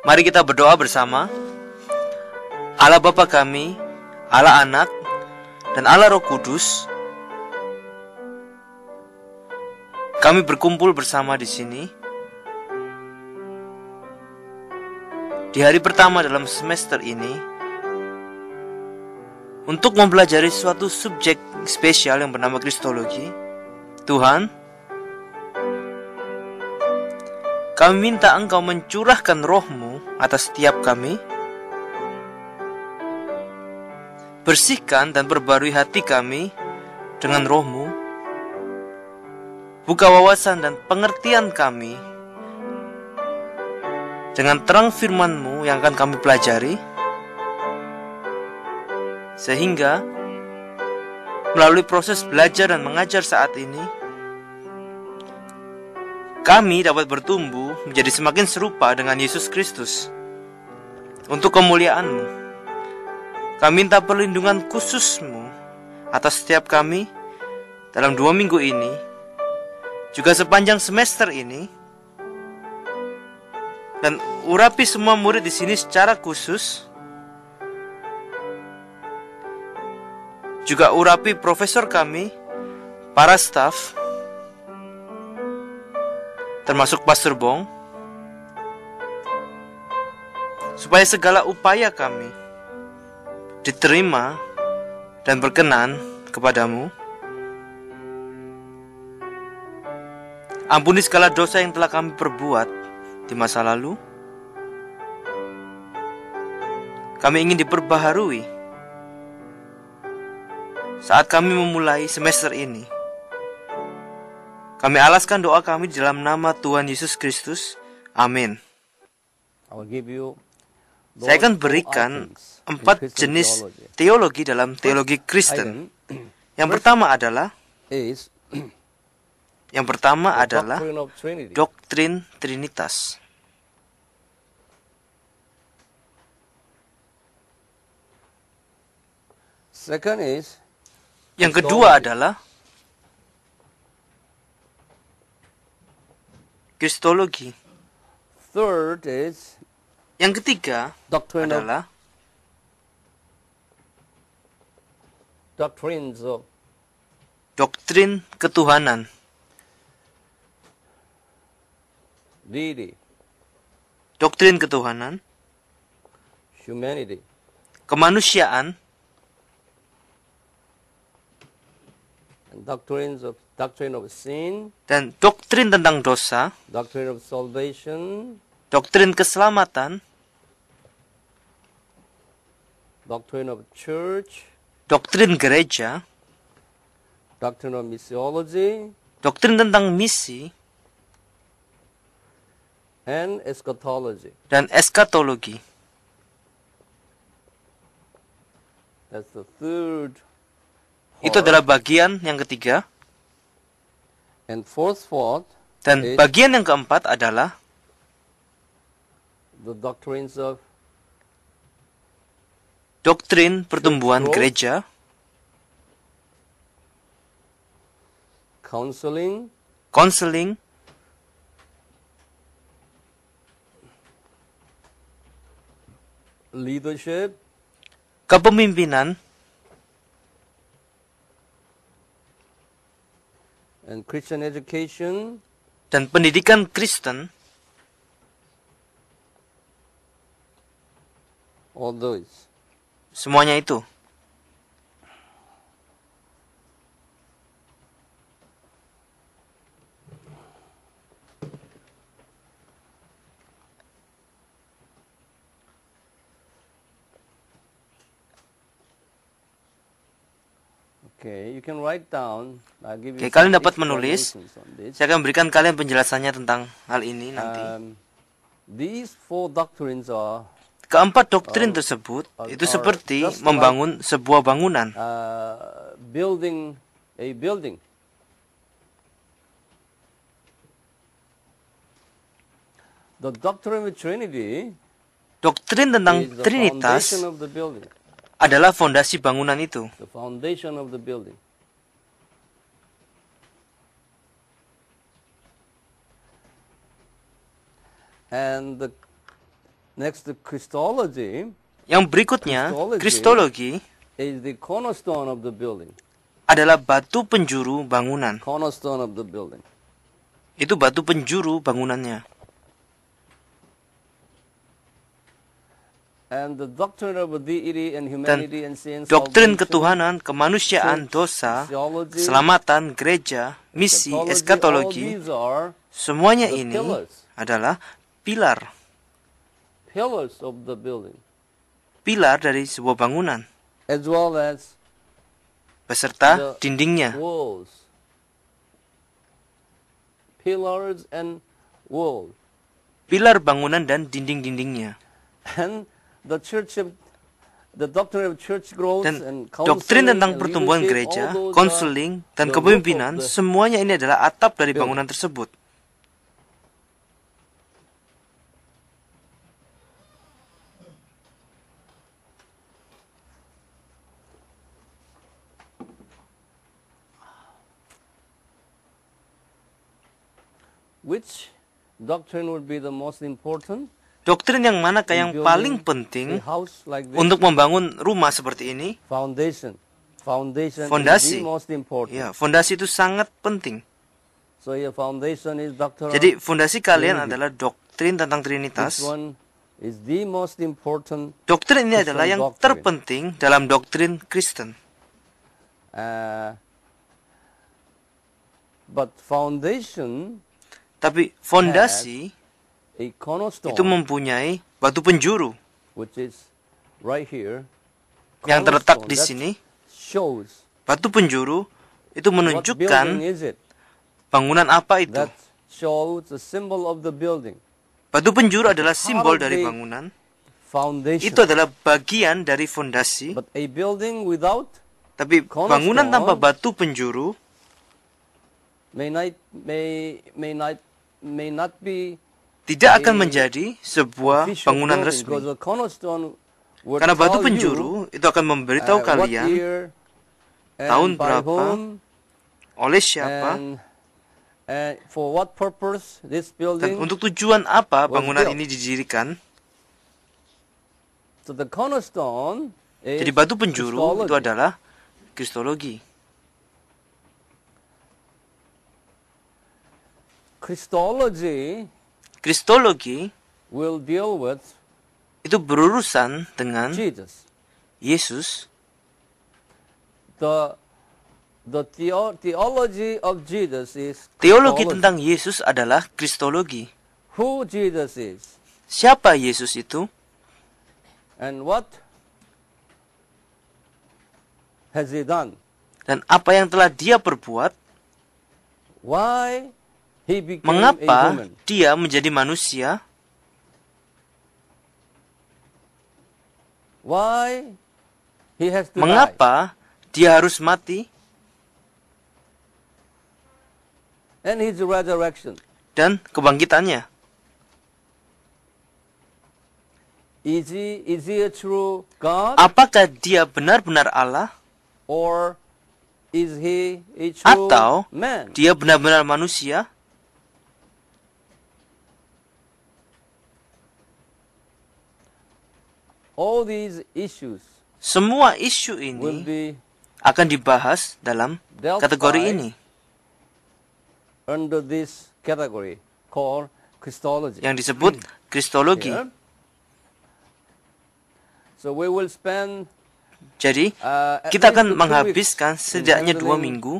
Mari kita berdoa bersama. Allah Bapa kami, Allah Anak, dan Allah Roh Kudus, kami berkumpul bersama di sini di hari pertama dalam semester ini untuk mempelajari suatu subjek spesial yang bernama Kristologi. Tuhan, kami minta Engkau mencurahkan Roh-Mu atas setiap kami, bersihkan dan perbarui hati kami dengan Roh-Mu, buka wawasan dan pengertian kami dengan terang firman-Mu yang akan kami pelajari, sehingga melalui proses belajar dan mengajar saat ini, kami dapat bertumbuh menjadi semakin serupa dengan Yesus Kristus untuk kemuliaan-Mu. Kami minta perlindungan khusus-Mu atas setiap kami dalam 2 minggu ini, juga sepanjang semester ini, dan urapi semua murid di sini secara khusus. Juga urapi profesor kami, para staf, termasuk Pastor Bong, supaya segala upaya kami diterima dan berkenan kepadamu. Ampuni segala dosa yang telah kami perbuat di masa lalu. Kami ingin diperbaharui saat kami memulai semester ini. Kami alaskan doa kami di dalam nama Tuhan Yesus Kristus. Amin. Saya akan berikan 4 jenis teologi dalam teologi Kristen. Yang pertama adalah doktrin Trinitas. Yang kedua adalah Kristologi. Yang ketiga adalah doktrin ketuhanan. Doktrin ketuhanan, kemanusiaan, doctrine of sin, dan doktrin tentang dosa, doctrine of salvation, doktrin keselamatan, doctrine of church, doktrin gereja, doctrine of missiology, doktrin tentang misi, and eschatology. dan eskatologi. That's the third. Itu adalah bagian yang ketiga. And fourth, dan bagian yang keempat adalah the doctrines of doktrin pertumbuhan gereja, counseling, leadership, kepemimpinan, and Christian education, dan pendidikan Kristen. All those. Semuanya itu. You can write down. Oke, kalian dapat menulis. Saya akan berikan kalian penjelasannya tentang hal ini nanti. These four doctrines are keempat doktrin tersebut itu seperti membangun sebuah bangunan. Building a building. The doctrine of Trinity, doktrin tentang Trinitas adalah fondasi bangunan itu. The foundation of the building. And Next, the Christology Yang berikutnya, kristologi is the cornerstone of the building. adalah batu penjuru bangunan. Cornerstone of the building. Itu batu penjuru bangunannya. And the doctrine of deity and Dan humanity and sin, doktrin salvation, ketuhanan, kemanusiaan, dosa, theology, keselamatan, gereja, misi, all eskatologi, these are semuanya the ini pillars. adalah pilar. Pillars of the building, Pilar dari sebuah bangunan, as well as beserta the dindingnya. walls. Pillars and walls. Pilar bangunan dan dinding-dindingnya. And the doctrine of church growth Dan and doktrin counseling tentang and pertumbuhan leadership, gereja, all those are konseling, dan the kepemimpinan, roof of the semuanya ini adalah atap dari building. bangunan tersebut. Which doctrine would be the most important? Doktrin yang manakah yang in paling building penting a house like this? untuk membangun rumah seperti ini? Foundation. Foundation Fondasi. is the most important. Ya, fondasi itu sangat penting. So your foundation is doctrine. Jadi fondasi kalian Trinity. adalah doktrin tentang This Trinitas. one is the most important. Doktrin ini Christian adalah yang doctrine. terpenting dalam doktrin Kristen. But foundation, Tapi fondasi a cornerstone, itu mempunyai batu penjuru which is right here. yang terletak Cornerstone, di that sini. shows Batu penjuru itu what building menunjukkan is it. bangunan apa itu. That shows the symbol of the building. Batu penjuru adalah part simbol of dari the bangunan. Foundation. Itu adalah bagian dari fondasi. But a building without Tapi bangunan cornerstone tanpa batu penjuru may not be tidak akan menjadi sebuah official bangunan building, resmi. because the cornerstone will Karena batu tell penjuru you, itu akan memberitahu what kalian year tahun and by berapa, whom, oleh siapa, and for what purpose this dan building. untuk tujuan apa was bangunan built. ini didirikan. So the cornerstone is Jadi batu penjuru Christology. itu adalah kristologi. Christology Kristologi will deal with itu berurusan dengan Jesus. Yesus. The theology of Jesus is Teologi Christology. tentang Yesus adalah kristologi. Who Jesus is Siapa Yesus itu? and what has he done? Dan apa yang telah dia perbuat? Why he became a Mengapa human? dia menjadi manusia? Why he has to die? Mengapa dia harus mati? And his resurrection. Dan kebangkitannya. Is he a true God, Apakah dia benar-benar Allah? or is he a true Atau man? dia benar-benar manusia? All these issues Semua isu will ini be akan dibahas dalam dealt kategori by ini under this category called Christology. yang disebut kristologi. Yeah. So we will spend Jadi, at kita least akan 2 menghabiskan weeks setidaknya in 2 handling minggu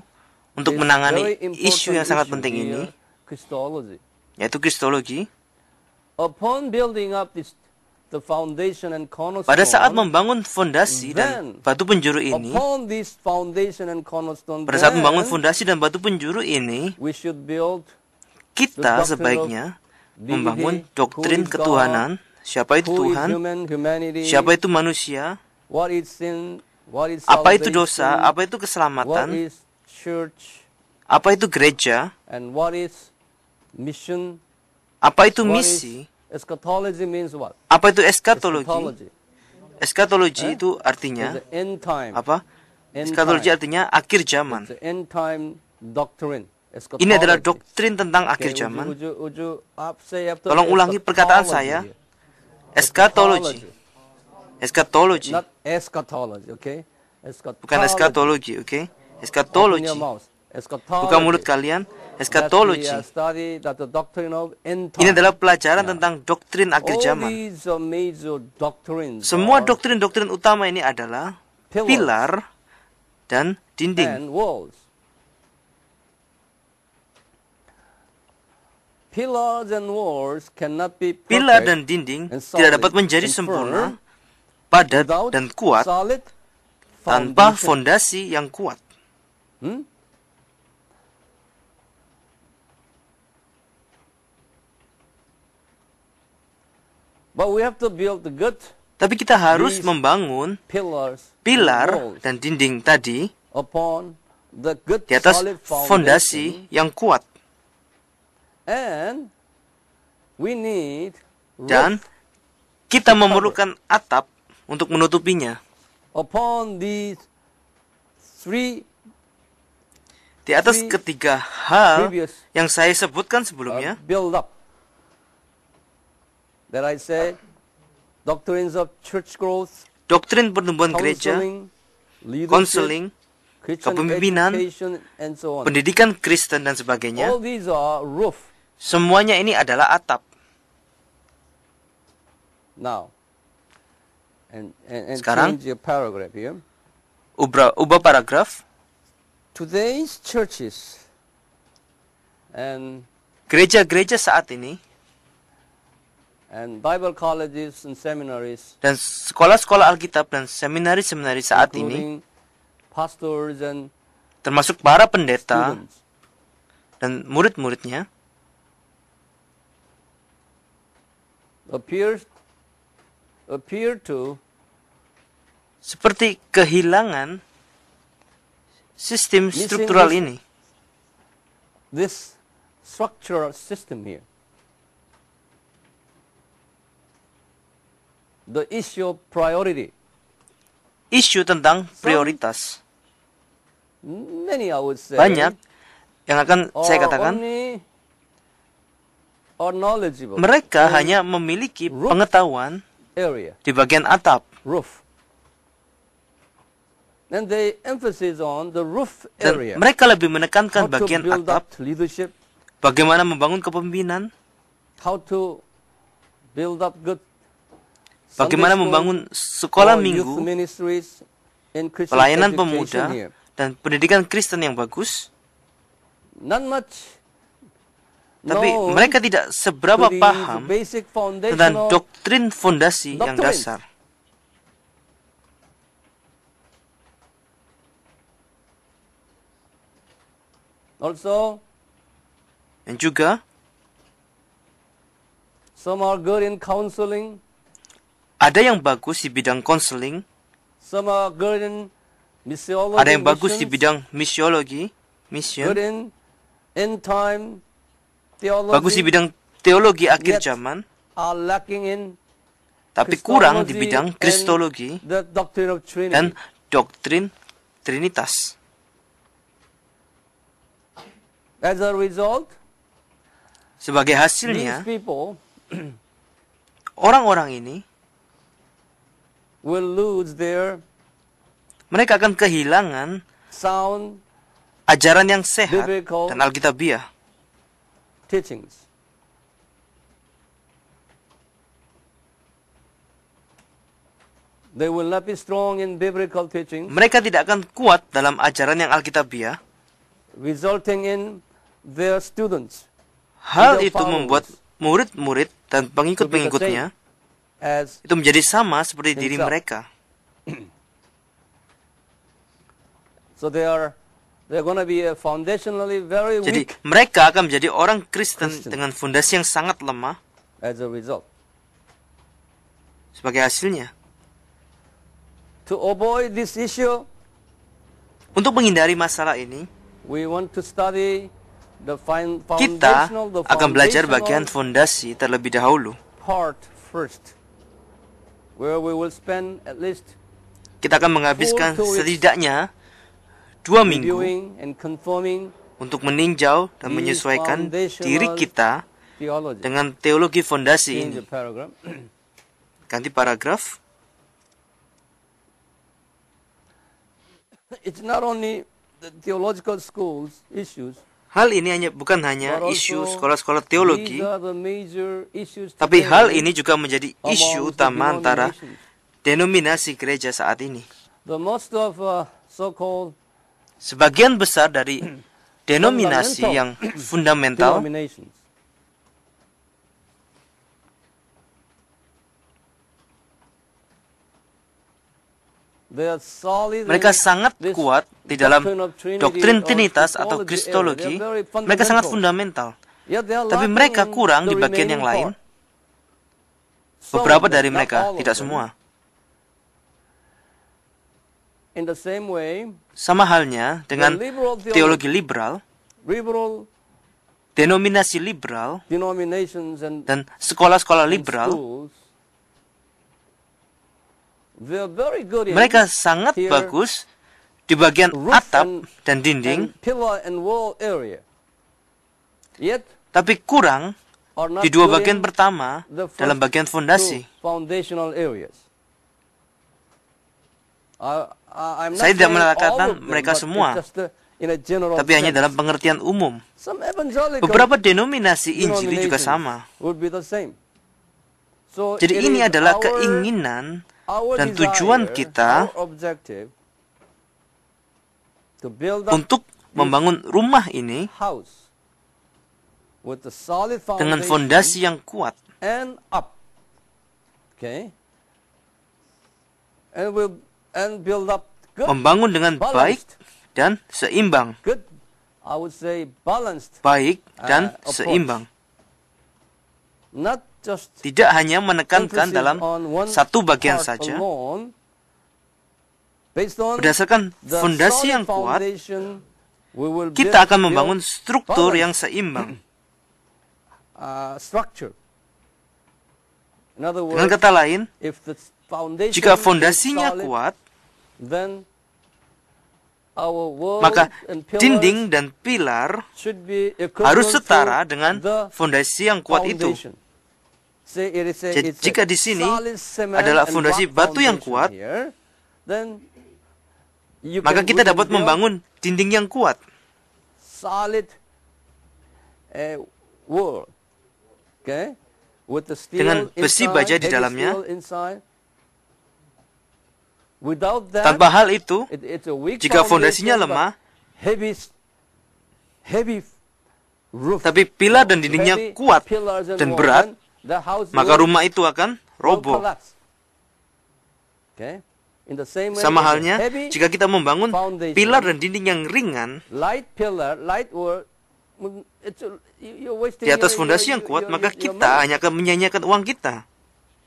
untuk this menangani very important isu yang sangat issue penting ini, here, Christology. yaitu kristologi. Upon building up the foundation and cornerstone, Pada saat membangun fondasi then, dan batu penjuru ini, upon this foundation and cornerstone, pada saat membangun then fondasi dan batu penjuru ini, we should build kita the doctrine sebaiknya deity, membangun who doktrin is ketuhanan, siapa itu who is Tuhan, humanity, siapa itu manusia, what is sin, what is apa itu dosa, salvation, apa itu what keselamatan, is church, apa itu gereja, and what is mission, apa itu what misi, is eschatology means what? apa itu eskatologi. Eschatology Eskatologi Eh? itu is artinya the end time. apa? End Eskatologi time. artinya akhir zaman. It's the end time doctrine. Ini adalah Eschatology. doktrin tentang Okay, akhir zaman. would you say after Tolong ulangi perkataan eschatology saya. here? Eschatology. Eschatology. Not eschatology, okay? Bukan eskatologi, oke? Open Eschatology. your mouth. Buka mulut kalian. Eschatology. That's the study, that the doctrine of end Ini time. adalah pelajaran tentang doktrin akhir All zaman. these major doctrines Semua are doktrin-doktrin utama ini adalah pilar dan dinding. and walls. Pillars and walls cannot be Pilar perfect dan dinding and tidak solid dapat menjadi and sempurna, firm padat without dan kuat solid tanpa foundation. fondasi yang kuat. But we have to build the good Tapi kita harus These membangun pillars and pilar walls dan dinding tadi upon the good di atas solid foundation, fondasi yang kuat. and we need Dan roof kita memerlukan atap untuk menutupinya. upon these three Di atas Three ketiga hal previous yang saya sebutkan sebelumnya, build up. That I say, doctrines of church growth, doktrin pertumbuhan gereja, counseling, leadership, konseling, Christian kepemimpinan, education, and so on. pendidikan Kristen dan sebagainya, All these are roof. semuanya ini adalah atap. Now, and Sekarang, change your paragraph here. Ubah paragraf. Today's churches and Gereja-gereja saat ini Bible colleges and seminaries, dan sekolah-sekolah Alkitab dan seminari-seminari saat ini, including pastors and termasuk para pendeta students, dan murid-muridnya, appear to seperti kehilangan sistem Missing struktural this- ini. this structural system here. The issue of priority. Isu tentang prioritas. Many, I would say, Banyak yang akan saya are katakan, only are knowledgeable mereka in hanya memiliki Roof. pengetahuan area, di bagian atap. roof. And they emphasis on the roof Dan area. mereka lebih How menekankan to bagian build atap, up leadership, bagaimana membangun kepemimpinan, how to build up good bagaimana Sunday school membangun sekolah or youth minggu, ministries in Christian pelayanan education pemuda, here. dan pendidikan Kristen yang bagus. Not much Tapi known mereka tidak seberapa to these paham basic tentang foundational doktrin fondasi yang doctrines. dasar. Also, Dan juga some are good in counseling, ada yang bagus di bidang konseling, some are good in missiology, ada yang bagus di missions, bidang misiologi, good mission, in end time theology, bagus di bidang teologi akhir Yet, zaman, are lacking in tapi kurang di Christology bidang and kristologi the doctrine of Trinity. dan doktrin Trinitas. As a result, Sebagai these hasilnya, people orang-orang ini will lose their mereka akan kehilangan sound ajaran yang sehat Biblical dan alkitabiah. teachings. They will not be strong in biblical teaching, Mereka tidak akan kuat dalam ajaran yang alkitabiah. resulting in their students Hal Their itu membuat murid-murid dan pengikut-pengikutnya as itu menjadi sama seperti diri Himself. mereka. so they're going to be a foundationally very Jadi weak mereka akan menjadi orang Kristen Kristen. dengan fondasi yang sangat lemah as a result. sebagai hasilnya. To avoid this issue, Untuk menghindari masalah ini, we want to study the kita foundational akan belajar bagian fondasi terlebih dahulu. part first, where we will spend at least Kita akan menghabiskan 4 to 8 setidaknya 2 minggu reviewing and confirming untuk meninjau dan These menyesuaikan foundational diri kita theology. dengan teologi fondasi Change ini. the paragraph. Ganti paragraf. It's not only the theological schools issues, Hal ini bukan hanya but isu also sekolah-sekolah these teologi, are the major issues tapi hal today ini juga menjadi isu amongst the utama antara denominations. denominasi gereja saat ini. The most of so-called Sebagian besar dari denominasi yang fundamental denominations, they are solid mereka in sangat this kuat di dalam doctrine of Trinity doktrin or Trinitas atau Christology Kristologi. area. They are very Mereka sangat fundamental. fundamental, Yet they are tapi lacking mereka in kurang the di bagian yang remaining lain. part. Some Beberapa of them, dari not mereka, all of tidak them. semua. In the same way, Sama halnya dengan the liberal teologi liberal, liberal denominasi liberal, denominations and dan sekolah-sekolah and liberal, schools, they are very good in mereka sangat here, bagus di bagian roof atap dan dinding, and pillar and wall area. Yet tapi kurang are not di dua good bagian in pertama the first dalam bagian fondasi. two foundational areas. I'm not Saya tidak saying mengatakan all of them, mereka but semua, it's just in a general tapi hanya sense. dalam pengertian umum. Some evangelical Beberapa denominasi Injili juga denominations sama. would be the same. So Jadi it ini is adalah our- keinginan our dan desire, tujuan kita our objective to build up untuk membangun rumah ini house with the solid dengan foundation fondasi yang kuat. and up. Okay? And build up good, Membangun dengan baik balanced, dan seimbang. good, I would say balanced, Baik dan approach. seimbang. not just Tidak hanya menekankan emphasis dalam on one satu bagian part saja. alone, based on Berdasarkan the fondasi solid yang kuat, foundation, we will kita build akan membangun struktur balanced, yang seimbang. structure. In other Dengan words, kata lain, if the foundation jika is fondasinya solid, kuat, then our walls maka and pillars dinding dan pilar should be harus equivalent setara to dengan the fondasi yang kuat itu. foundation. Say it is a, Jadi, it's a jika di sini solid cement adalah and fondasi rock batu yang foundation kuat, here, then you maka can- kita we can dapat build membangun dinding yang kuat. solid wall, okay, with the steel Dengan besi inside, baja di heavy dalamnya. steel inside. Without that, Tanpa hal itu, it's a weak jika foundation, fondasinya but lemah, heavy roof, tapi pilar dan dindingnya heavy kuat pillars and dan wall, berat, then the house maka will- rumah itu akan will roboh. collapse. Okay? In the same way, Sama it's a halnya, heavy jika kita membangun foundation, pilar dan dinding yang ringan light pillar, light wall, you're wasting di atas your- fondasi your- yang kuat, your- maka your kita money. hanya akan menyanyiakan uang kita.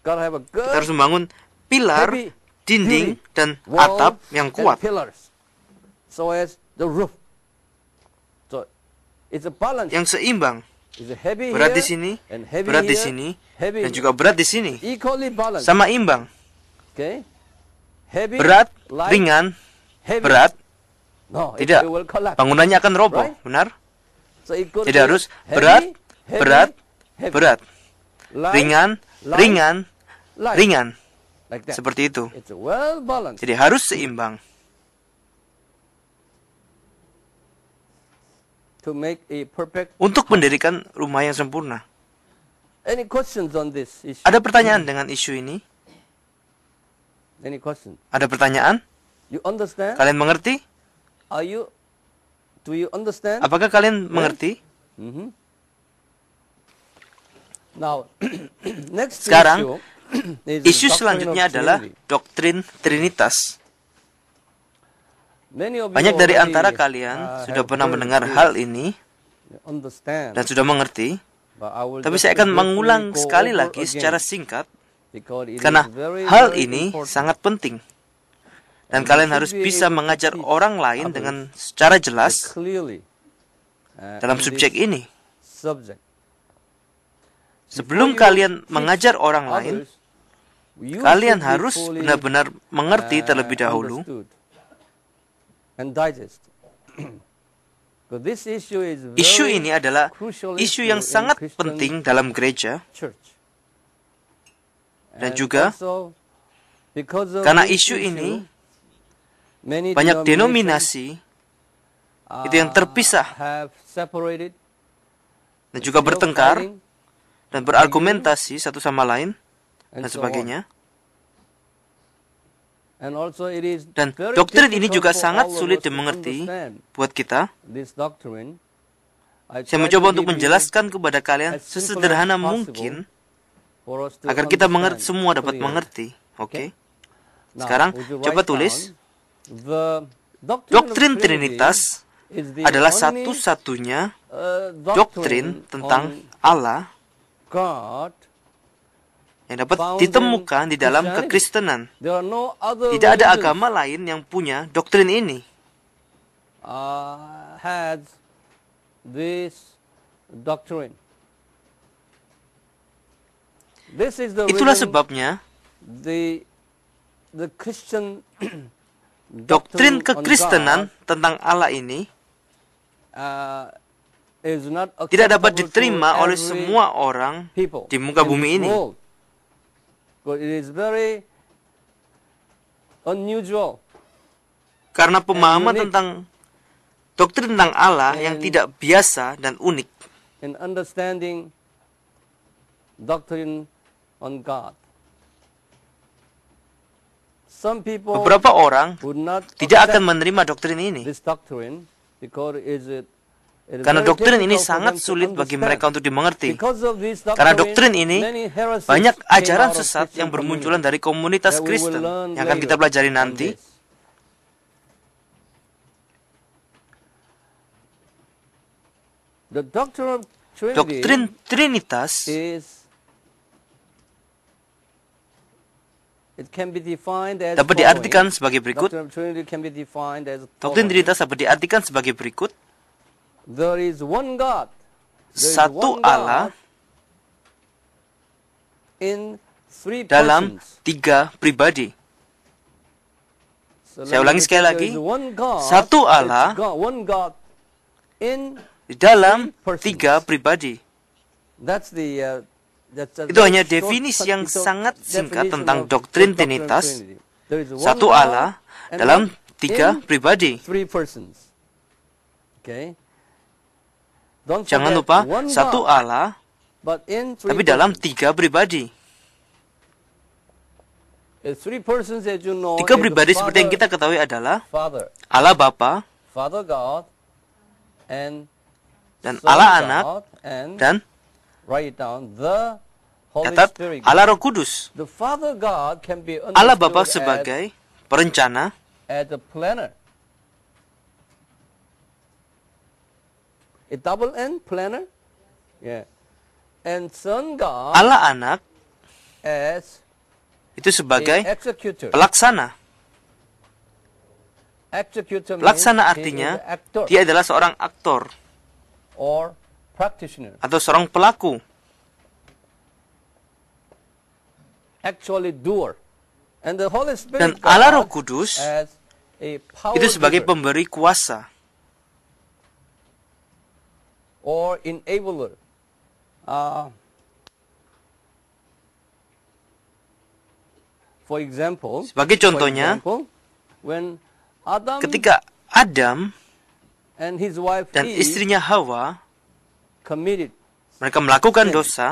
Gotta have a good Kita harus membangun pilar, heavy dinding, duty dan wall atap yang and kuat. pillars, so as the roof. So it's a balance. Yang seimbang. It's a heavy Berat here di sini, and heavy berat di here, sini, heavy dan here. juga berat di sini. Equally balanced. Sama imbang. Okay? Heavy, Berat, light, ringan, heavy. berat, No, tidak. it will collapse. Bangunannya akan roboh, Right? benar? So it could Jadi be harus heavy, berat, heavy, berat, heavy. berat. Light, Ringan, light, ringan, light. ringan. Like that. Seperti itu. It's well balanced. Jadi harus seimbang. To make a perfect. Untuk mendirikan rumah yang sempurna. Any questions on this issue? Ada pertanyaan dengan isu ini? Any questions? Ada pertanyaan? You understand? Kalian mengerti? Do you understand? Apakah kalian mengerti? Mhm. Now, next Sekarang, issue is the Isu doctrine selanjutnya of adalah Trinity. doktrin Trinitas. Many of you Banyak dari already, antara kalian sudah have pernah heard mendengar this, hal ini understand, dan sudah mengerti. but I will Tapi just saya akan briefly mengulang go sekali over lagi again, secara singkat because it karena is very, hal very ini important. sangat penting. Dan And kalian you harus should be bisa able to mengajar teach orang lain others dengan secara jelas clearly dalam in subjek this ini. subject. Sebelum Before you kalian teach mengajar orang lain, others, you kalian should be harus fully, benar-benar mengerti terlebih dahulu. understood and digest. So this issue is Isu very ini adalah crucial isu issue yang in sangat Christian penting dalam gereja. church. Dan And juga also, because of karena this isu issue, ini, many banyak denominations, denominasi itu yang terpisah have separated, dan juga still bertengkar fighting, dan berargumentasi satu sama lain and dan so sebagainya. on. And also it is Dan very doktrin ini difficult juga for sangat all of sulit us to dimengerti understand buat kita. this doctrine. I Saya try mencoba to untuk give you menjelaskan kepada kalian as simple sesederhana as possible mungkin for us to agar kita understand semua dapat clearly. mengerti. Oke. Now, Sekarang would you coba write tulis, down, the doktrin of Trinitas is the adalah only, satu-satunya doctrine doktrin tentang on Allah God. yang dapat found ditemukan in di dalam Christianity. kekristenan. There are no other Tidak ada religions, agama lain yang punya doktrin ini. has this doctrine. This is the Itulah reason sebabnya the Christian doktrin doctrine on kekristenan God, tentang Allah ini is not tidak dapat acceptable diterima to oleh every semua orang people di muka in bumi this ini. world. But it is very unusual. Karena pemahaman unique. tentang doktrin tentang Allah yang And- tidak biasa dan unik. In understanding doctrine on God. Some people Beberapa orang would not tidak akan accept menerima doktrin ini. this doctrine because it is Karena very doktrin ini difficult for sangat them to sulit bagi understand. mereka untuk dimengerti. Because of this Karena doctrine, doktrin ini many heresies banyak came ajaran out of sesat Christian yang bermunculan community dari komunitas that we will Kristen learn yang akan kita later pelajari on nanti. this. The doctrine of Trinity Doktrin Trinitas it can be defined as dapat diartikan sebagai berikut. Doctrine of Trinity can be defined as Doktrin following. Trinitas dapat diartikan sebagai berikut. There is one God. There is Satu one God Allah in three dalam persons. 3 pribadi. So Saya let me ulangi sekali repeat, lagi. there is one God, Satu Allah one God in di dalam three persons. 3 pribadi. That's the that's a Itu very hanya short definisi yang short sangat singkat definition tentang of doktrin the doctrine of Trinitas. Trinity. There is one Satu God Allah and dalam one 3 in pribadi. three persons. Okay. Don't Jangan forget, lupa, one satu God, Allah but in three tapi dalam persons. 3 pribadi. Three persons, as you know, 3 is pribadi the seperti yang kita ketahui adalah Father, Allah Bapa Father God, and dan Son Allah Anak God, and dan write it down, the Holy catat Spirit. Allah Roh Kudus. The Father God can be Allah Bapa understood sebagai perencana, as a planner. A double N, planner. Yeah. And Son God Allah Anak as itu sebagai a executor. pelaksana. Executor means Pelaksana he artinya is an actor dia adalah seorang aktor or practitioner. atau seorang pelaku. Actually doer. And the Holy Spirit Dan God Allah Roh Kudus as a power itu sebagai giver pemberi kuasa or enabler. For example, Sebagai contohnya, when Adam ketika Adam and his wife dan Eve istrinya Hawa committed mereka melakukan sin, dosa,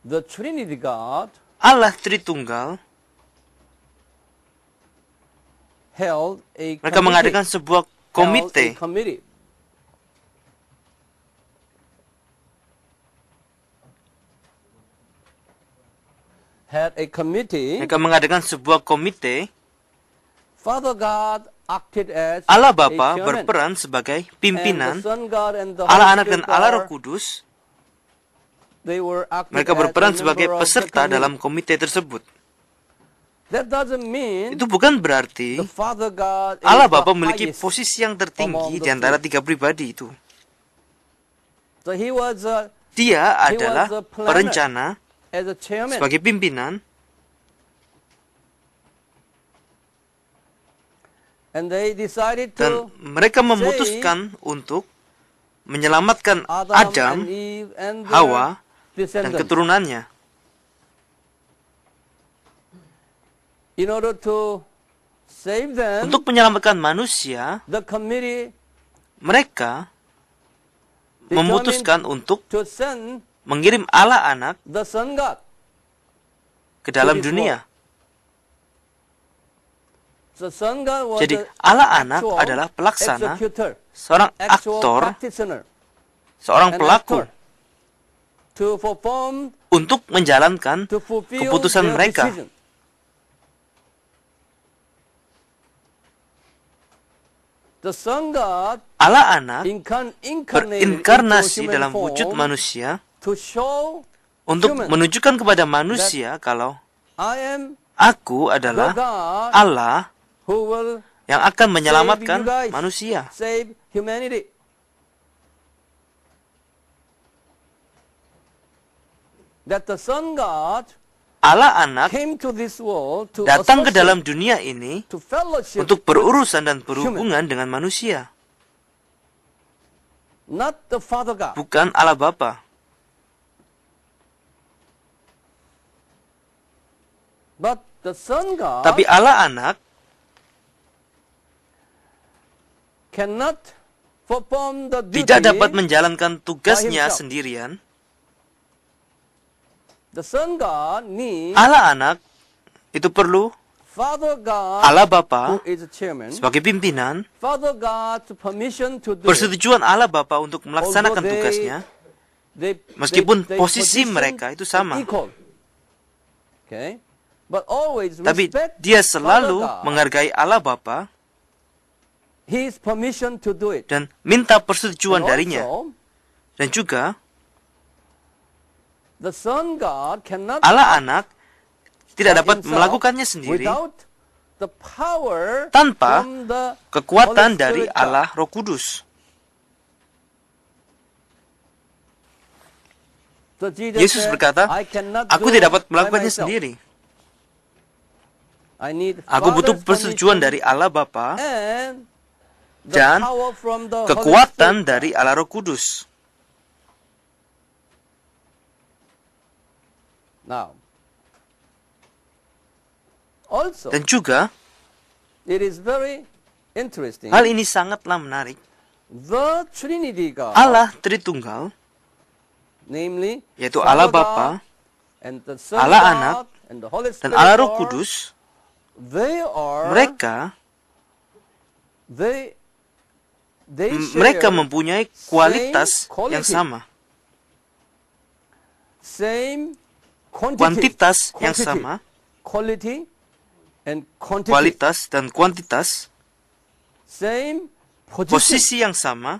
the Trinity God Allah Tritunggal held a mereka mengadakan sebuah komite mereka mengadakan sebuah komite. Father God acted as Allah a Bapa chairman, berperan sebagai and the pimpinan, Son God and the Allah Holy Anak dan Spirit Allah Roh are- Kudus they were acting mereka as a berperan member sebagai of the peserta committee. dalam komite tersebut. That doesn't mean Itu bukan berarti the Father God is Allah the Bapa memiliki highest. posisi yang tertinggi among the di antara three. 3 pribadi itu. So he was Dia He adalah was a planner. perencana as a chairman. sebagai pimpinan, And they decided dan to mereka memutuskan untuk menyelamatkan Adam Adam, and Eve and their Hawa, dan descendants. keturunannya. In order to save them, Untuk menyelamatkan manusia, the committee mereka memutuskan untuk to send mengirim Allah anak the sun god. ke dalam To this dunia. The sun god was Jadi the Allah anak actual adalah pelaksana, executor, seorang actual aktor, practitioner, seorang an pelaku actor, to perform, untuk menjalankan to fulfill keputusan their mereka. decision. The sun god Allah anak incarnated berinkarnasi into human dalam wujud form manusia to show untuk humans menunjukkan kepada manusia kalau I am aku the adalah God Allah who will yang akan menyelamatkan save you guys, manusia. save humanity. That the sun god Allah anak came to this world to datang ke associate, dalam dunia ini to fellowship untuk with berurusan dan berhubungan dengan manusia, not the Father God. bukan Allah Bapa. But the Son God Tapi Allah anak cannot perform the duty. tidak dapat menjalankan tugasnya himself. sendirian. The Son God needs Allah anak itu perlu Father God Allah who Bapa is the chairman, sebagai pimpinan, Father God's permission to do it. persetujuan Allah Bapa untuk melaksanakan Although tugasnya, they- meskipun they posisi position mereka itu sama. equal. Okay? But always Tapi respect dia selalu Father God, menghargai Allah Bapa His permission to do it. dan minta persetujuan And darinya. also, Dan juga the Son God cannot Allah act anak tidak by dapat himself melakukannya sendiri without the power tanpa from the kekuatan Holy dari Spirit God. Allah Roh Kudus. So Jesus Yesus said, berkata, I cannot aku do tidak dapat by melakukannya myself. sendiri. I need Aku butuh Father's persetujuan permission dari Allah Bapa and the dan power from the Holy kekuatan Spirit. dari Allah Roh Kudus. Now, also, Dan juga it is very interesting. hal ini sangatlah menarik. The Trinity God, Allah Tritunggal, namely yaitu Father Allah God Bapa and the Son Allah God Anak, and the Holy dan Spirit Allah Roh God, Kudus, mereka mereka mempunyai kualitas quality, yang sama, same kuantitas yang sama, quality and quantity, kualitas dan kuantitas, same position, posisi yang sama,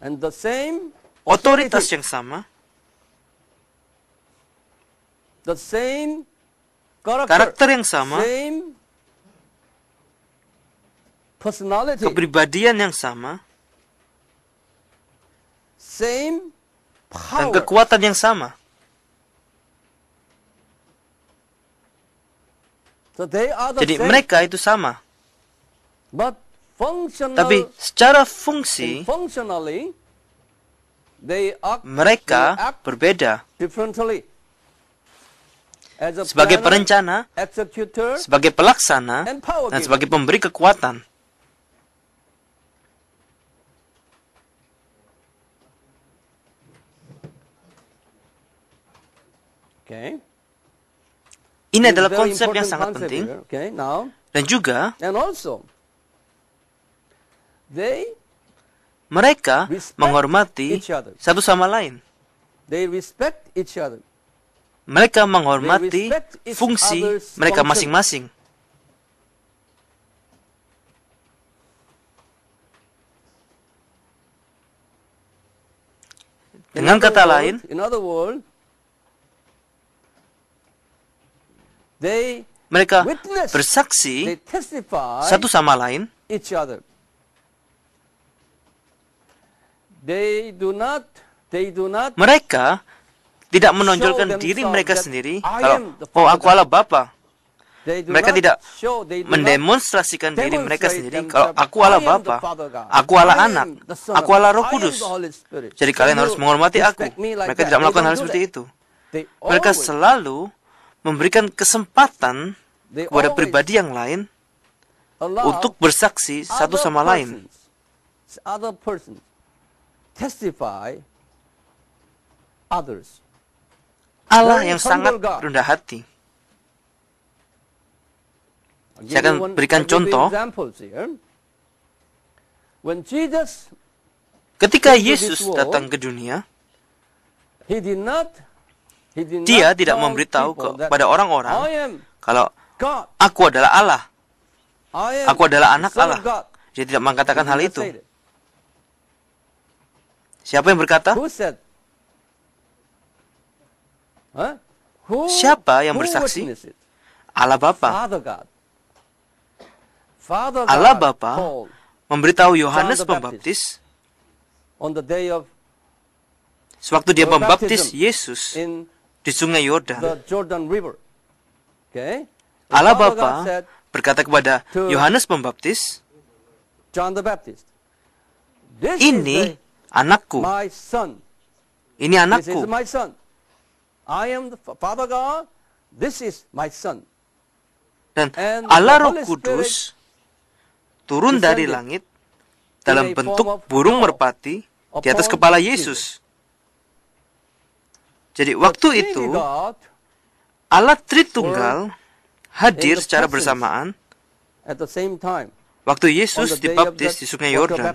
and the same otoritas authority, yang sama, the same karakter yang sama, same personality, kepribadian yang sama, same dan power. kekuatan yang sama. So they are the Jadi same, mereka itu sama. but functional, Tapi secara fungsi, functionally, they act mereka berbeda. differently. As a Sebagai planner, perencana, executor, sebagai pelaksana, and power dan giver. sebagai pemberi kekuatan. Okay. Ini It's adalah very konsep yang important sangat concept penting. here. Okay, now, Dan juga and also, they mereka Respect menghormati each other. satu sama lain. respect each other. Mereka They menghormati respect each fungsi other's mereka function. masing-masing. Dengan kata lain, in other words, they mereka witness, they bersaksi testify satu sama lain. each other. They do not Mereka tidak menonjolkan show diri themselves mereka that sendiri I kalau, am the oh Father aku Allah Bapa. Mereka tidak mendemonstrasikan diri mereka sendiri kalau aku Allah Bapa, aku Allah Anak, aku Allah Roh Kudus. Jadi kalian harus menghormati aku. Mereka tidak melakukan hal seperti itu. Mereka selalu memberikan kesempatan kepada pribadi yang lain untuk bersaksi satu sama lain. Allah yang sangat rendah hati. Saya akan berikan contoh. Ketika Yesus datang ke dunia, Dia tidak memberitahu kepada orang-orang kalau aku adalah Allah, aku adalah anak Allah. Dia tidak mengatakan hal itu. Siapa yang berkata? Siapa yang bersaksi? Allah Bapa. Allah Bapa memberitahu Yohanes Pembaptis sewaktu dia membaptis Yesus di Sungai Yordan. Allah Bapa berkata kepada Yohanes Pembaptis, ini anakku, ini anakku. Dan Allah Roh Kudus turun dari langit dalam bentuk burung merpati di atas kepala Yesus. Jadi waktu itu Allah Tritunggal hadir secara bersamaan waktu Yesus dibaptis di Sungai Yordan.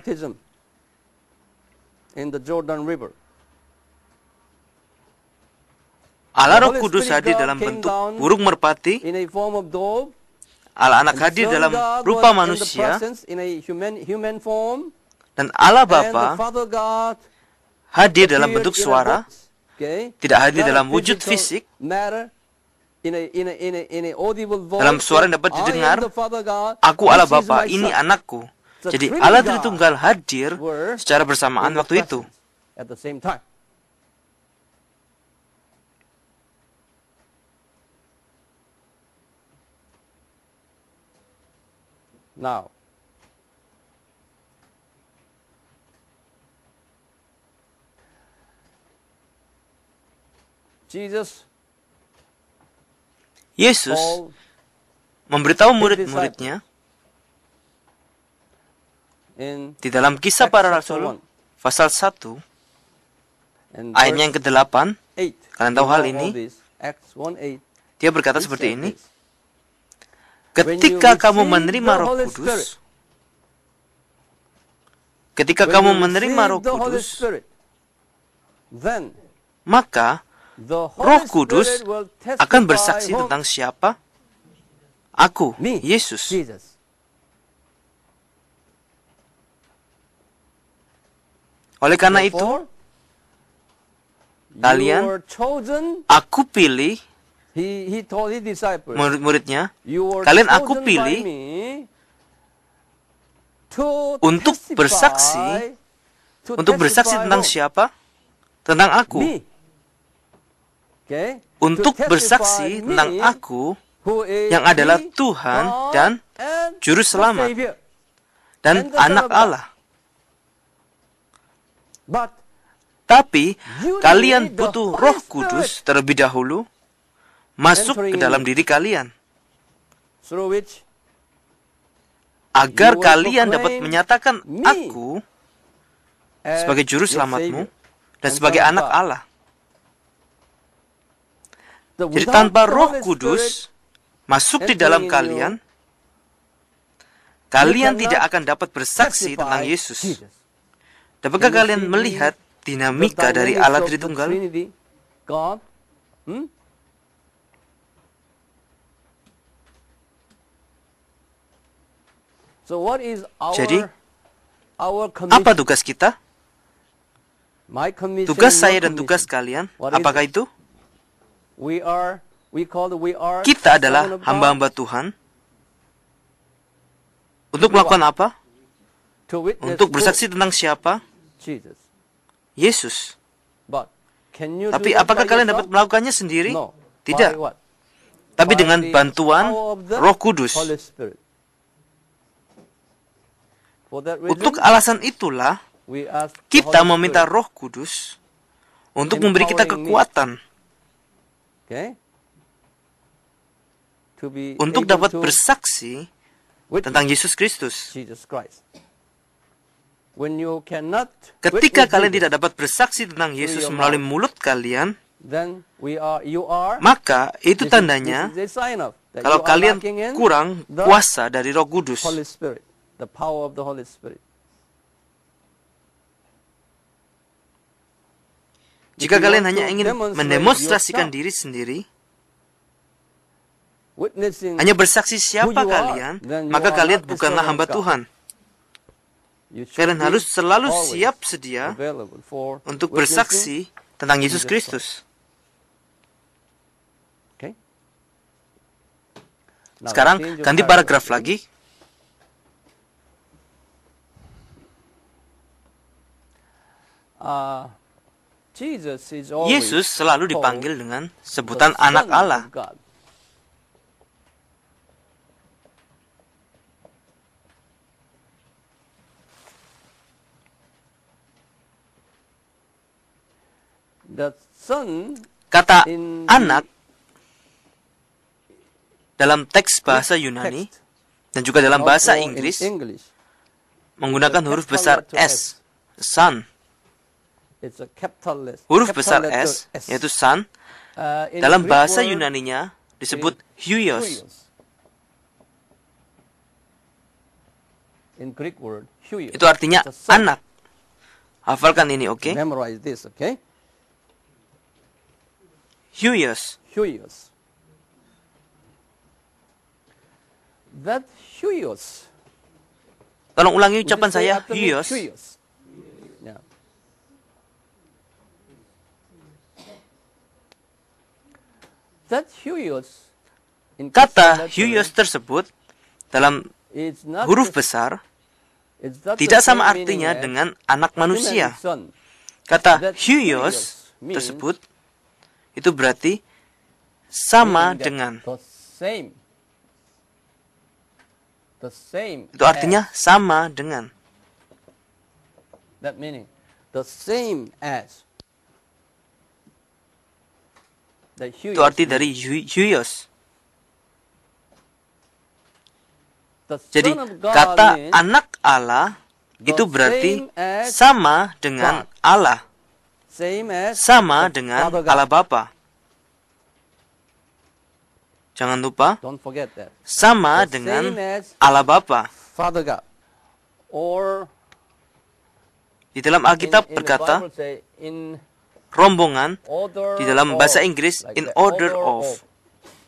Allah Roh Kudus hadir dalam bentuk burung merpati, Allah Anak hadir dalam rupa manusia, dan Allah Bapa hadir dalam bentuk suara, tidak hadir dalam wujud fisik, dalam suara yang dapat didengar, aku Allah Bapa, ini anakku. Jadi Allah Tritunggal hadir secara bersamaan waktu itu. Now, Yesus memberitahu murid-muridnya di dalam Kisah Para Rasul pasal 1 ayatnya yang ke-8. Kalian tahu hal ini? Dia berkata seperti ini, ketika kamu menerima Roh Kudus, maka Roh Kudus akan bersaksi tentang siapa? Aku, Yesus. Oleh karena itu, kalian, aku pilih, murid-muridnya, kalian aku pilih untuk bersaksi tentang siapa? Tentang aku. Untuk bersaksi tentang aku yang adalah Tuhan dan Juru Selamat dan Anak Allah. Tapi kalian butuh Roh Kudus terlebih dahulu masuk ke dalam diri kalian, agar kalian dapat menyatakan aku sebagai Juru Selamatmu dan sebagai Anak Allah. Jadi tanpa Roh Kudus masuk di dalam kalian, kalian tidak akan dapat bersaksi tentang Yesus. Dapatkah kalian melihat dinamika dari Allah Tritunggal? Jadi, apa tugas kita? Tugas saya dan tugas kalian, apakah itu? Kita adalah hamba-hamba Tuhan. Untuk melakukan apa? Untuk bersaksi tentang siapa? Yesus. Tapi apakah kalian dapat melakukannya sendiri? Tidak. tapi by dengan the bantuan power of the Roh Kudus. Holy Spirit. For that Untuk reason, alasan itulah, we ask the kita Holy meminta Spirit, Roh Kudus untuk memberi kita empowering me, kekuatan okay, to be untuk able dapat to bersaksi witness tentang Yesus Kristus. Jesus Christ. When you cannot Ketika witness kalian Jesus, tidak dapat bersaksi tentang Yesus your melalui mouth, mulut kalian, then you are, maka itu this tandanya is a sign of that kalau you are kalian lacking in kurang the kuasa dari Roh Kudus. Holy Spirit, the power of the Holy Spirit. Jika If you kalian want hanya to ingin demonstrate mendemonstrasikan yourself, diri sendiri, witnessing hanya bersaksi siapa who you are, kalian, then you maka are kalian not a bukanlah servant hamba of God. Tuhan. You should Kalian be harus selalu always siap sedia available for untuk witnessing. bersaksi tentang Yesus Jesus Kristus. Okay? Now, Sekarang change your ganti paragraph, paragraf lagi. Jesus is always Yesus selalu called dipanggil dengan the sebutan Son anak Allah. of God. The Son Kata in anak the dalam teks bahasa Yunani text, dan juga dalam and bahasa also in Inggris English, menggunakan the huruf capital besar letter S, son. it's a capital Huruf capital besar letter S, yaitu son, In dalam Greek bahasa word, Yunaninya disebut huios. huios. In Greek word, huios. Itu artinya It's a son. anak. Hafalkan ini, oke? Memorize this, okay? Huios. Huios. That huios. Tolong ulangi Would you ucapan say saya, after me? huios. Huios. Yeah. That huios. In Kata capital letter, huios tersebut dalam it's not huruf the- besar it's not tidak the sama same artinya meaning as dengan anak manusia. son. Kata That huios huios means tersebut itu berarti sama meaning that dengan. the same. The same. Itu artinya as. sama dengan. That meaning the same as. The Itu arti means dari huios. the Jadi Son of God kata means anak Allah the itu berarti same as sama dengan God. Allah. same as Sama the dengan Father God. Allah Bapa. Jangan lupa, Don't forget that. sama The dengan same as Allah Bapa. Father God. Or Di dalam Alkitab in the berkata, Bible say, in rombongan, order di dalam bahasa of, Inggris, like in the order of.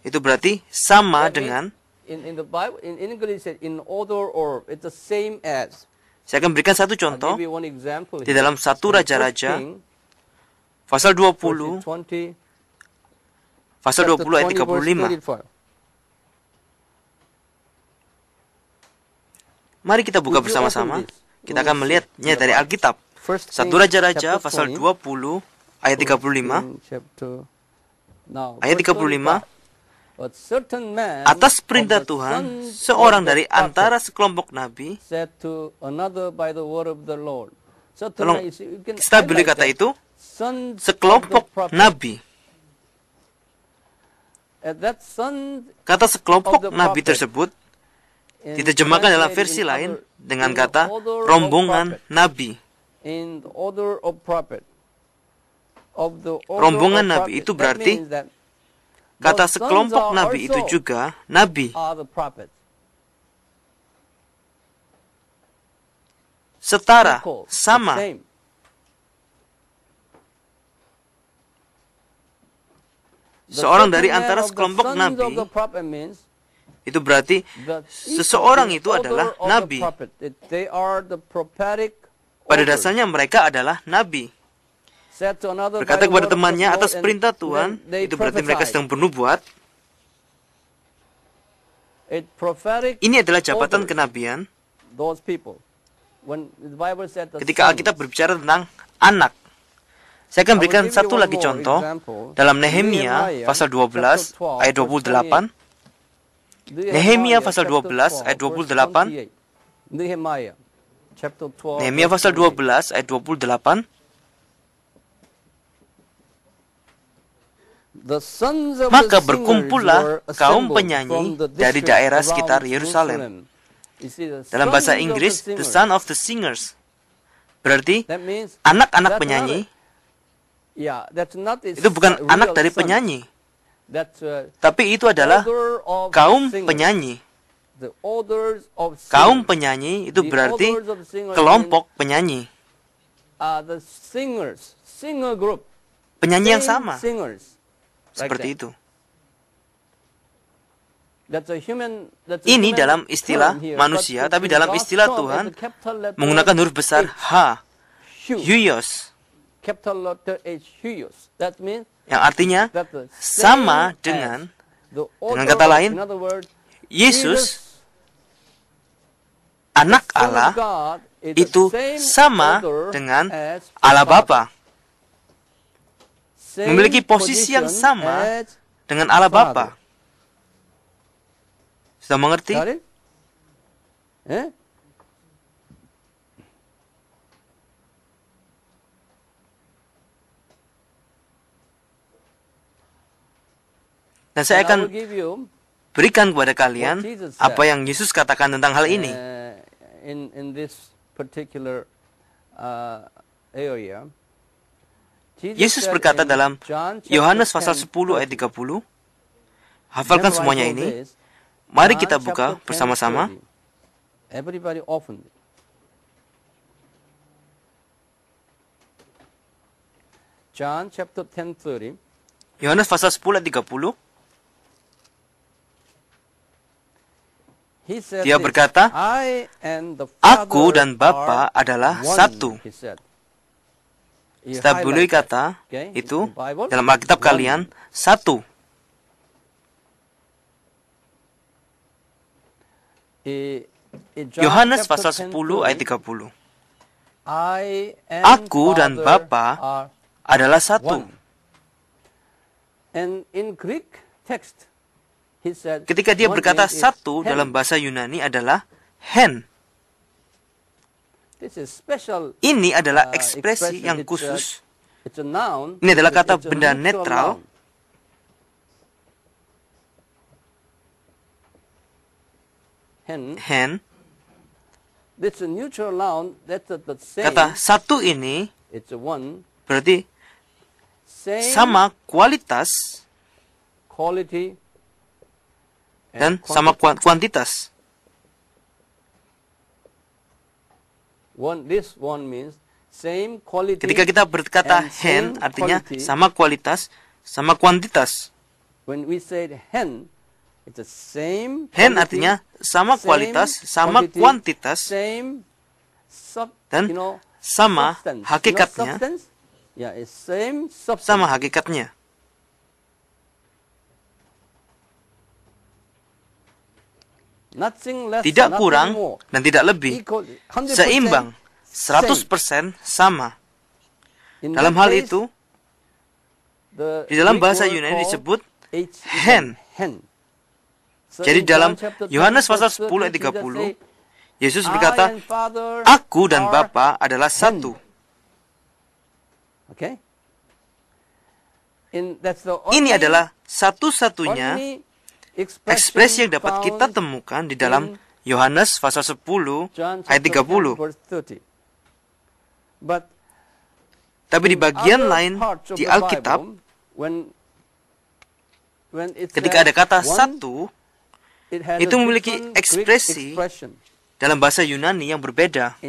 Itu berarti sama That dengan. means in the Bible, in English, it said in order or it's the same as. Saya akan berikan satu I'll contoh give you one example di here. dalam 1 In Raja-Raja, First King, pasal verse 20, 20, pasal chapter 20 ayat 20, verse 35. 35. Mari kita buka Would you bersama-sama. open this? Kita We akan will melihatnya see dari about Alkitab. First 1 King, Raja-Raja chapter pasal 20, 20 ayat 35. King chapter, now, Ayat verse 35. 35. A certain man Atas perintah of the Tuhan, sons seorang of the dari prophet antara sekelompok nabi. said to another by the word of the Lord. So Tolong tonight, you can stabili highlight kata that. itu, Sons sekelompok of the prophet. nabi. That son Kata sekelompok of the nabi prophet tersebut in diterjemahkan dalam translated versi in lain other- dengan in kata order of rombongan prophet. nabi. In the order of prophet. Of the order Rombongan of nabi prophet. itu That berarti means that Kata those sons sekelompok are nabi itu also juga nabi. are the prophets. Setara, Equal, the sama. same. The Seorang certain dari man antara of the sekelompok sons nabi, of the prophet means itu berarti the seseorang equal itu in adalah order of the nabi. prophet. They are the prophetic Pada orders. dasarnya mereka adalah nabi. Said to another by Berkata the kepada word of the temannya Lord, atas and perintah then Tuhan, they itu berarti mereka prophesied. sedang bernubuat. It prophetic Ini adalah jabatan orders, kenabian. those people. When the Bible said the Ketika sons, Alkitab berbicara tentang anak, Saya akan I will berikan give you satu one lagi more contoh example. dalam Nehemia pasal 12 ayat 28. Nehemia pasal 12 ayat 28. Nehemiah chapter 12. Nehemia pasal 12 ayat 28. Maka berkumpullah kaum penyanyi dari daerah sekitar Yerusalem. Dalam bahasa Inggris, the son of the singers. Berarti anak-anak penyanyi itu bukan anak dari penyanyi, tapi itu adalah kaum penyanyi. Kaum penyanyi itu berarti kelompok penyanyi. Penyanyi yang sama. Seperti itu. Ini dalam istilah manusia, tapi dalam istilah Tuhan menggunakan huruf besar H, huios, yang artinya sama dengan kata lain, Yesus, anak Allah, itu sama dengan Allah Bapa. Memiliki posisi yang sama dengan Allah Bapa. Sudah mengerti? Dan saya akan berikan kepada kalian apa yang Yesus katakan tentang hal ini. In this particular area, Yesus berkata dalam Yohanes pasal 10 ayat 30, hafalkan semuanya ini. Mari kita buka bersama-sama. Everybody open. John chapter 10:30. Yohanes pasal 10 ayat 30. Dia berkata, Aku dan Bapa adalah satu. Kita boleh kata itu dalam Alkitab kalian, satu. Yohanes pasal 10 ayat 30. Aku dan Bapa adalah satu. Ketika dia berkata satu dalam bahasa Yunani adalah hen. Ini adalah ekspresi yang khusus. Ini adalah kata benda netral. Hen. Kata satu ini berarti sama kualitas dan sama kuantitas. Ketika kita berkata hen, artinya sama kualitas, sama kuantitas. Hen artinya sama kualitas, sama kuantitas, dan sama hakikatnya. Sama hakikatnya. Tidak kurang dan tidak lebih. Seimbang, 100% sama. Dalam hal itu, di dalam bahasa Yunani disebut hen. Jadi dalam Yohanes pasal 10 ayat 30, Yesus berkata, Aku dan Bapa adalah satu. Ini adalah satu-satunya ekspresi yang dapat kita temukan di dalam Yohanes pasal 10 ayat 30. Tapi di bagian lain di Alkitab, ketika ada kata satu, itu memiliki ekspresi dalam bahasa Yunani yang berbeda.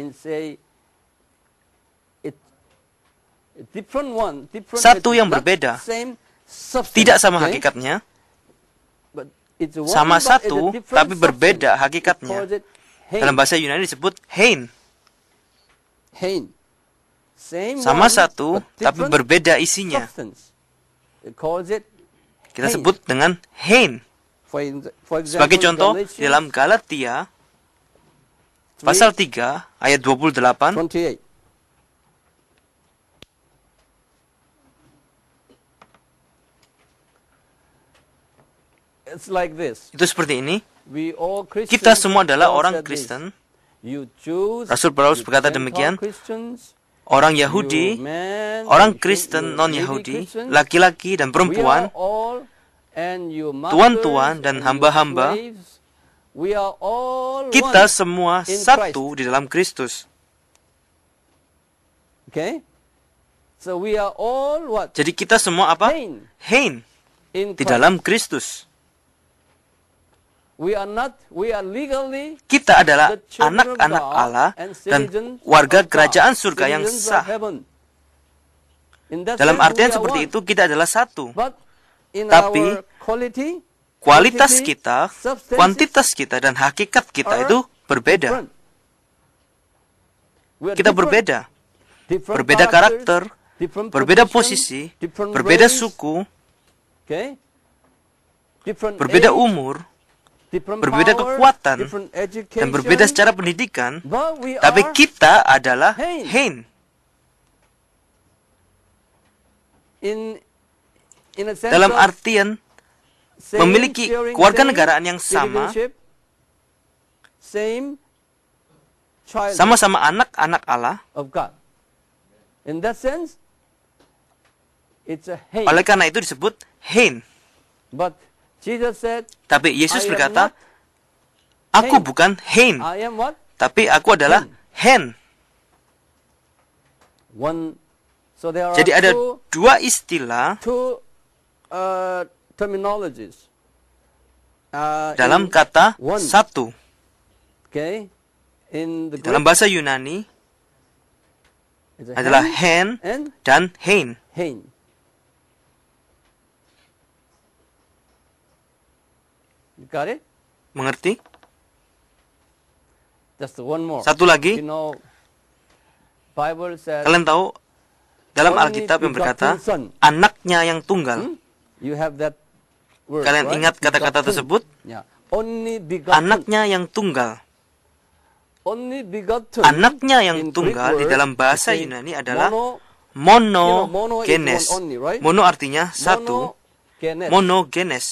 Satu yang berbeda, tidak sama hakikatnya. Sama satu, tapi berbeda hakikatnya. Dalam bahasa Yunani disebut hein. Sama satu, tapi berbeda isinya. Kita sebut dengan hein. Sebagai contoh, dalam Galatia pasal 3 ayat 28, it's like this. Itu seperti ini. We all Christians, Kita semua adalah Paul orang said this. Kristen. You Jews, Rasul Paulus you berkata Gentile demikian. Christians, Orang you Yahudi, men, orang you Kristen lady non-Yahudi, Christians, laki-laki dan we are perempuan, all, and you tuan-tuan masters dan and you hamba-hamba, slaves, we are all kita one semua in satu Christ. di dalam Kristus. Okay? So we are all what? Jadi kita semua apa? Hein Hein in di Christ. dalam Kristus. We are legally Kita adalah the children of anak-anak God Allah and dan citizens warga of God, kerajaan surga yang citizens of sah. heaven. In that Dalam sense, artian we are seperti one. itu, kita adalah satu. But in Tapi, our quality, Kualitas quantity, kita, substances kuantitas kita, dan hakikat kita are itu berbeda. different. We are Kita different. berbeda. Different Berbeda characters, karakter, different berbeda position, posisi, different berbeda race, suku, okay? Different berbeda age, umur, different berbeda power, kekuatan, different education, dan berbeda secara pendidikan. but we Tapi are kita adalah Hein. Hein. in a sense Dalam of artian same memiliki sharing, kewarganegaraan same yang sama, citizenship, same child sama-sama anak-anak Allah. of God. In that sense, it's a hate. Oleh karena itu disebut Hein. But Jesus said, Tapi Yesus I am berkata, not aku Hein. bukan Hein, I am what? tapi aku adalah Hen. One. So there are Jadi ada two dua istilah terminologies. dalam in kata one. satu. Okay, in the Dalam Greek, bahasa Yunani it's a adalah hen Hen and dan Hein. hein. You got it? Mengerti? Just one more. Satu lagi, You know, Bible says, kalian tahu dalam Only Alkitab yang berkata begotten Son. anaknya yang tunggal. you have that word. Kalian right? ingat kata-kata Begotten. tersebut? Yeah. Only begotten. Anaknya yang tunggal. Only begotten. Anaknya yang in tunggal Greek di dalam word, bahasa it says Yunani adalah mono is monogenes. one only, right? Mono artinya satu, Monogenes. monogenes.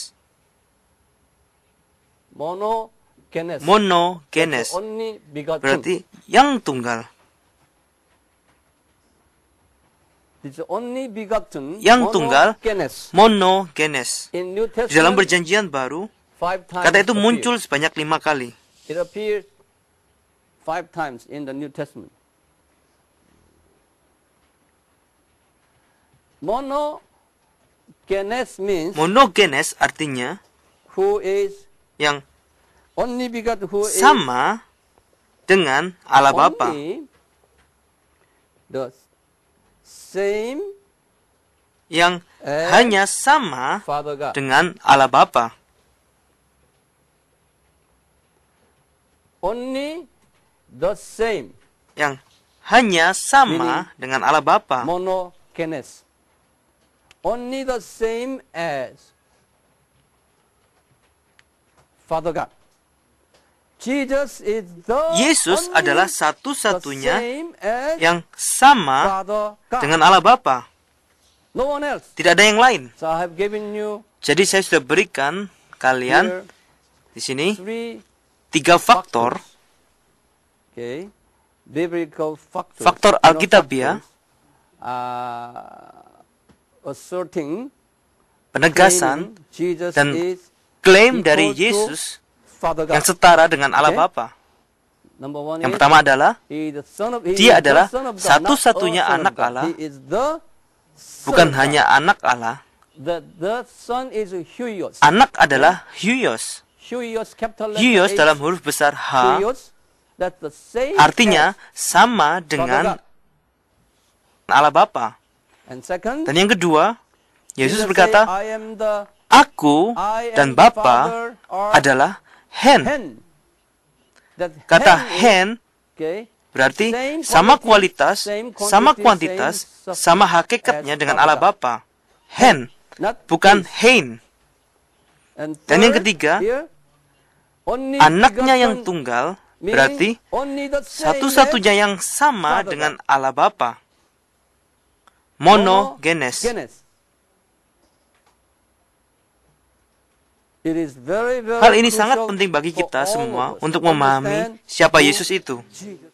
Monogenes. Monogenes. That's only begotten. Berarti yang tunggal. It's only begotten. Yang tunggal. Monogenes. Monogenes. In New Di dalam Testament, perjanjian baru, 5 times kata itu appear. muncul sebanyak 5 kali. It appears 5 times in the New Testament. Monogenes means Monogenes artinya who is yang only begotten, who is sama dengan Allah Bapa. only the same Yang as hanya sama Father God. dengan Allah Bapa. Only the same. Yang hanya sama dengan Allah Bapa. Monogenes. Only the same as Father God. Jesus is the Yesus only adalah the satu-satunya same as yang sama Father God. dengan Allah Bapa. No one else. Tidak ada yang lain. So I have given you Jadi saya sudah berikan kalian here di sini 3 3 faktor. Okay, biblical factors. Faktor You know, Alkitabiah. factors, asserting, Penegasan claiming Jesus dan is klaim dari equal to Yesus Father God. yang setara dengan Allah Okay. Bapa. Number one Yang is pertama adalah he is the son of, he dia is the adalah son of God, satu-satunya not a son of anak God. Allah. He is the son bukan of God. hanya anak Allah. The son is huios. Anak adalah Huios. Huios capital letter Huios H. dalam huruf besar H Huios, that's the same artinya as sama Father dengan God. Allah Bapa. And second, Dan yang kedua, Yesus Jesus berkata, say, I am the Aku I dan am the Bapa Father or adalah Hen. hen. That Kata hen is- Hen okay, berarti same sama quality, kualitas, same quantity, sama kuantitas, same sama substance hakikatnya as dengan Father Allah God. Bapa. Hen, not bukan his. Hein. And Dan yang third, ketiga, here, only Anaknya yang begotten, tunggal meaning berarti only the same satu-satunya as yang sama Father dengan God. Allah Bapa. Monogenes. Genes. It is very, very Hal ini sangat crucial penting bagi for kita all semua of us untuk to memahami understand siapa who Yesus itu. Jesus